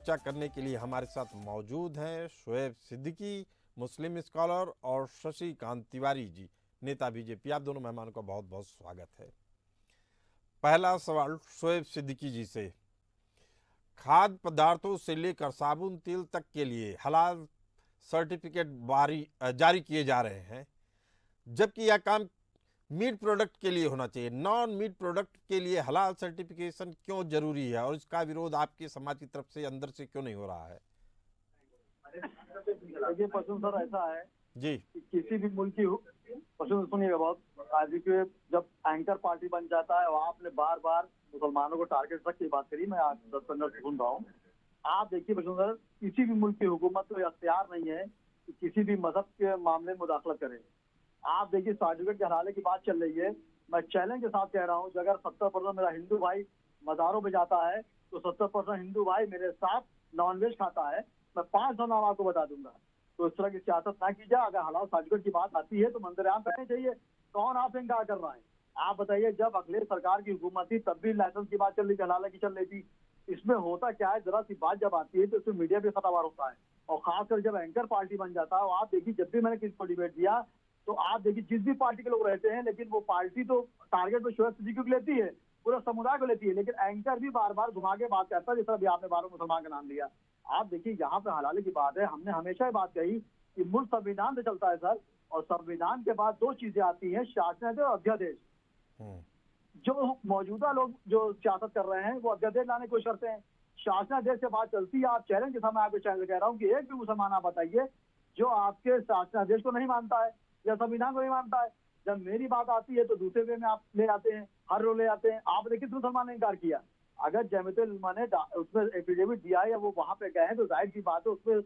चर्चा करने के लिए हमारे साथ मौजूद हैं शोएब सिद्दीकी, मुस्लिम स्कॉलर, और शशिकांत तिवारी जी, नेता बीजेपी। आप दोनों मेहमानों का बहुत बहुत स्वागत है। पहला सवाल शोएब सिद्दीकी जी से, खाद्य पदार्थों से लेकर साबुन तेल तक के लिए हलाल सर्टिफिकेट जारी किए जा रहे हैं, जबकि यह काम मीट प्रोडक्ट के लिए होना चाहिए। नॉन मीट प्रोडक्ट के लिए हलाल सर्टिफिकेशन क्यों जरूरी है, और इसका विरोध आपके समाज की तरफ से अंदर से क्यों नहीं हो रहा है? देखिए पशु सर, ऐसा है जी कि किसी भी मुल्क की पशु सुनिएगा बहुत, आज के जब एंकर पार्टी बन जाता है वहाँ आपने बार बार मुसलमानों को टारगेट तक की बात करी। मैं आज 10-15 से सुन रहा हूँ। आप देखिए पशु सर, किसी भी मुल्क की हुकूमत को अख्तियार नहीं है कि किसी भी मजहब के मामले में मुदाखलत करे। आप देखिए सर्टिफिकेट के हवाले की बात चल रही है। मैं चैलेंज के साथ कह रहा हूँ, अगर 70% मेरा हिंदू भाई मज़ारों पे जाता है तो 70% हिंदू भाई मेरे साथ नॉनवेज खाता है। मैं 500 नाम आपको बता दूंगा। तो इस तरह की सियासत ना की जाए। अगर हलाल सर्टिफिकेट की बात आती है तो मंजरेआम करने चाहिए। कौन आपसे इनकार कर रहा है? आप बताइए, जब अखिलेश सरकार की हुकूमत थी तब भी लाइसेंस की बात चल रही थी, हलाल की चल रही थी। इसमें होता क्या है, जरा सी बात जब आती है तो इसमें मीडिया भी खतरवार होता है, और खासकर जब एंकर पार्टी बन जाता है। आप देखिए, जब भी मैंने किसी को डिबेट दिया तो आप देखिए जिस भी पार्टी के लोग रहते हैं, लेकिन वो पार्टी तो टारगेट में शोएब सिद्दीकी को लेती है, पूरा समुदाय को लेती है, लेकिन एंकर भी बार बार घुमा के बात करता है। जैसा भी आपने बार मुसलमान का नाम लिया। आप देखिए, यहाँ पे हलाले की बात है। हमने हमेशा ये बात कही कि मुल्क संविधान से चलता है सर, और संविधान के बाद दो चीजें आती हैं, शासनादेश और अध्यादेश। जो मौजूदा लोग जो सियासत कर रहे हैं वो अध्यादेश लाने की कोशिश करते हैं, शासनादेश से बात चलती है। आप चैलेंज के सामने आपके चैनल कह रहा हूँ कि एक भी मुसलमान आप बताइए जो आपके शासनादेश को नहीं मानता है या संविधान को नहीं मानता है। जब मेरी बात आती है तो दूसरे वे में आप ले आते हैं, हर रोज ले आते हैं। आप देखिए मुसलमान ने इनकार किया। अगर जमीयतुल उलमा ने उसमें एफिडेविट दिया या वो वहां पे गए हैं तो जाहिर सी बात है उसमें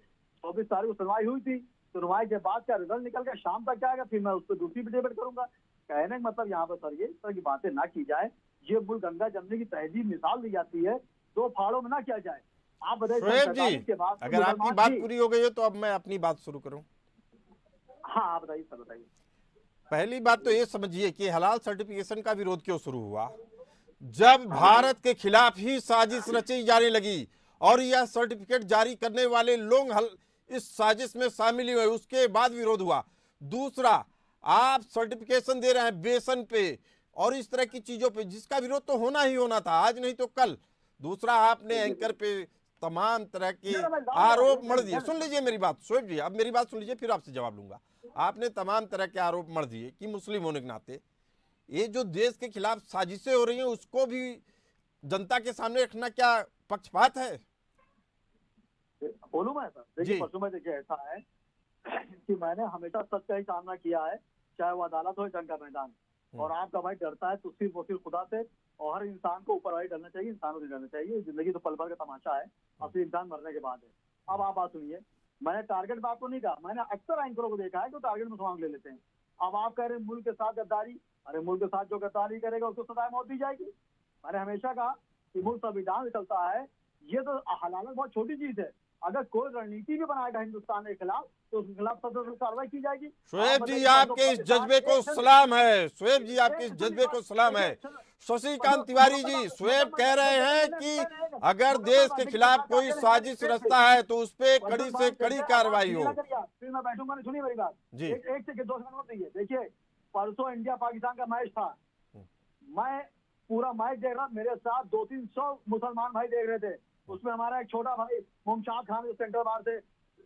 24 तारीख को सुनवाई हुई थी। सुनवाई के बाद का रिजल्ट निकल गया, शाम तक क्या आएगा, फिर मैं उस पर दूसरी भी डिबेट करूंगा। कहने का मतलब यहाँ पर सर ये इस तरह की बातें ना की जाए। ये मुल्क गंगा जमने की तहजीब मिसाल दी जाती है, दो फाड़ों में ना किया जाए। आप बताइए शोएब जी, के बाद अगर आपकी बात पूरी हो गई है तो अब मैं अपनी बात शुरू करूं। हाँ आप बताइए सर, बताइए। पहली बात तो ये समझिए कि हलाल सर्टिफिकेशन का विरोध क्यों शुरू हुआ। जब भारत के खिलाफ ही साजिश रची जाने लगी और यह सर्टिफिकेट जारी करने वाले लोग इस साजिश में शामिल हुए, उसके बाद विरोध हुआ। दूसरा, आप सर्टिफिकेशन दे रहे हैं बेसन पे और इस तरह की चीजों पे, जिसका विरोध तो होना ही होना था, आज नहीं तो कल। दूसरा, आपने एंकर पे तमाम तरह के आरोप मढ़ दिए। सुन लीजिए मेरी बात शोएब जी, अब मेरी बात सुन लीजिए, फिर आपसे जवाब लूंगा। आपने तमाम तरह के आरोप मढ़ दिए कि मुस्लिम होने के नाते ये जो देश के खिलाफ साजिशें हो रही हैं उसको भी जनता के सामने रखना क्या पक्षपात है? बोलूं मैं सर? देखिए पशु में देखिए ऐसा है कि मैंने हमेशा सच का ही सामना किया है, चाहे वो अदालत हो जंग का मैदान। और आपका भाई डरता है तो सिर्फ और सिर्फ खुदा से, और हर इंसान को ऊपर भाई डरना चाहिए, इंसानों से डरना चाहिए। जिंदगी तो पल भर का तमाशा है, असली इंसान मरने के बाद है। अब आप बात सुनिए, मैंने टारगेट में आपको नहीं कहा, मैंने अक्सर एंकरों को देखा है जो टारगेट में सवाल ले लेते हैं। अब आप कह रहे हैं मुल्क के साथ गद्दारी। अरे मुल्क के साथ जो गद्दारी करेगा उसको सजा मौत दी जाएगी। मैंने हमेशा कहा कि मुल्क संविधान चलता है। ये तो हलालत बहुत छोटी चीज है। अगर कोई रणनीति भी बनाएगा हिंदुस्तान के खिलाफ तो उसके खिलाफ सख्त कार्रवाई की जाएगी। शोएब जी, आपके इस जज्बे को सलाम है। शोएब जी, आपके इस जज्बे को सलाम है। शशिकांत तिवारी जी, शोएब कह रहे हैं कि अगर देश के खिलाफ कोई साजिश रचता है तो उस पर कड़ी से कड़ी कार्रवाई हो। फिर मैं बैठूंगा। सुनिए मेरी बात जी, एक से 2 सेकंड मत दीजिए। देखिए परसों इंडिया पाकिस्तान का मैच था, मैं पूरा मैच देख रहा, मेरे साथ 200-300 मुसलमान भाई देख रहे थे। उसमें हमारा एक छोटा भाई मुमताज खान जो सेंटर बाहर से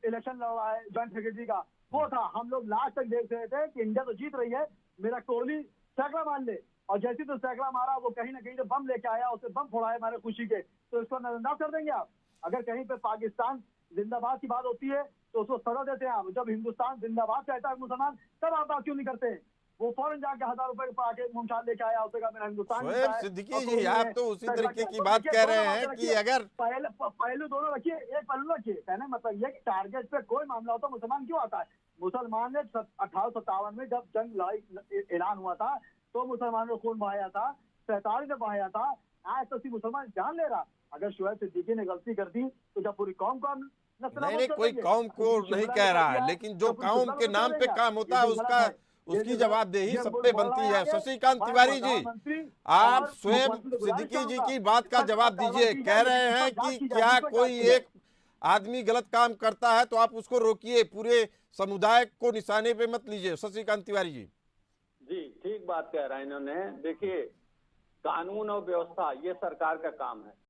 इलेक्शन लड़ रहा है जॉइंट सेक्रेटरी का, वो था। हम लोग लास्ट तक देख रहे थे कि इंडिया तो जीत रही है, मेरा कोहली सैकड़ा मार ले, और जैसे तो सैकड़ा मारा वो कहीं ना कहीं से बम लेके आया, उसे बम फोड़ा है हमारे खुशी के, तो इसको नजरअंदाज कर देंगे आप? अगर कहीं पे पाकिस्तान जिंदाबाद की बात होती है तो उसको सजा देते हैं आप। जब हिंदुस्तान जिंदाबाद कहता है मुसलमान, तब आप बात क्यों नहीं करते हैं? वो फौरन जाके 1000 रुपए आके मुमताज लेके आया, उसने कहा मेरा हिंदुस्तान शोएब सिद्दीकी जी, आप तो उसी तरीके की बात कह रहे हैं कि अगर पहलू दोनों रखिए, एक पहलू रखिए। कहने मतलब ये कि टारगेट पे कोई मामला होता मुसलमान क्यों आता है? मुसलमान ने 1857 में जब जंग लड़ाई ऐलान हुआ था तो मुसलमानों ने खून बहाया था, 47 में बहाया था। आज तो सिर्फ मुसलमान जान ले रहा। अगर शोएब सिद्दीकी ने गलती कर दी तो जब पूरी कौम को नहीं, कोई कौम को नहीं कह रहा है, लेकिन जो कौम के नाम पे काम होता है उसकी जवाबदेही सब पे बनती है। शशिकांत तिवारी जी, आप शोएब सिद्दीकी जी की बात का जवाब दीजिए। कह रहे हैं कि क्या कोई एक आदमी गलत काम करता है तो आप उसको रोकिए, पूरे समुदाय को निशाने पे मत लीजिए। शशिकांत तिवारी जी। जी, ठीक बात कह रहे हैं इन्होंने। देखिए, कानून और व्यवस्था ये सरकार का काम है।